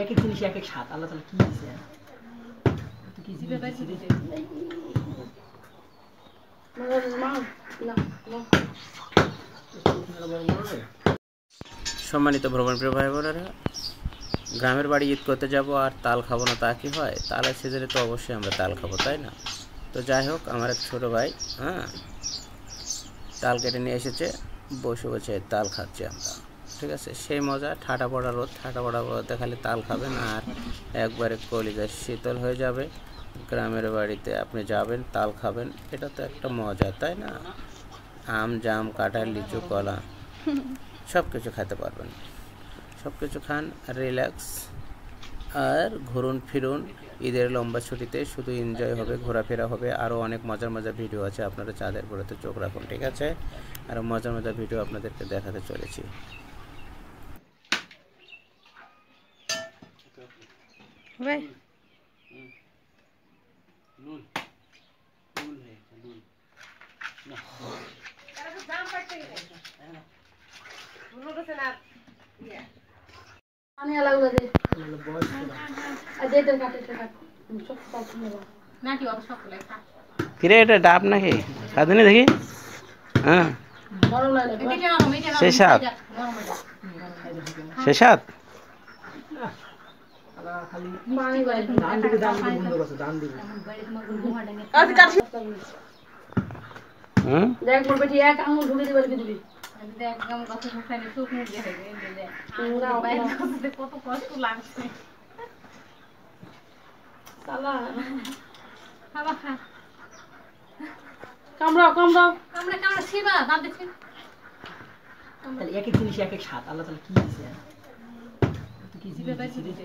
এক এক জিনিস এক এক স্বাদ আল্লাহ তাআলা কি দিয়েছে কি জিভে বাইরে দিতে সম্মানিত ভ্রমণপ্রিয় ভাই বোনেরা, গ্রামের বাড়ি ঈদ করতে যাব আর তাল খাবো না তা কি হয়? তালের সিজনে তো অবশ্যই আমরা তাল খাবো, তাই না? তো যাই হোক, আমার এক ছোটো ভাই তাল কেটে নিয়ে এসেছে, বসে বসে তাল খাচ্ছি আমরা। ঠিক আছে, সেই মজা। ঠাটা পড়া রোদ, ঠাটা পড়া রোদে খালি তাল খাবেন আর একবারে কলিজা শীতল হয়ে যাবে। গ্রামের বাড়িতে আপনি যাবেন, তাল খাবেন, এটা তো একটা মজা, তাই না? আম, জাম, কাঁঠাল, লিচু, কলা সব কিছু খেতে পারবেন। সব কিছু খান, রিল্যাক্স আর ঘুরুন ফিরুন। ঈদের লম্বা ছুটিতে শুধু এনজয় হবে, ঘোরাফেরা হবে। আরও অনেক মজার মজার ভিডিও আছে, আপনারা চাঁদের পরেতে চোখ রাখুন, ঠিক আছে? আরও মজার মজার ভিডিও আপনাদেরকে দেখাতে চলেছি। কিরে, এটা ডাব নাকি? খাদিনি দেখি। হ্যাঁ, শেষাত শেষাত এক আঙুল ঢুকে দিবার কি দিবি কত কষ্ট লাগছে। এক এক জিনিস এক এক স্বাদ আল্লাহ তাআলা কি দিয়েছে কি জিভে বাইরে দিতে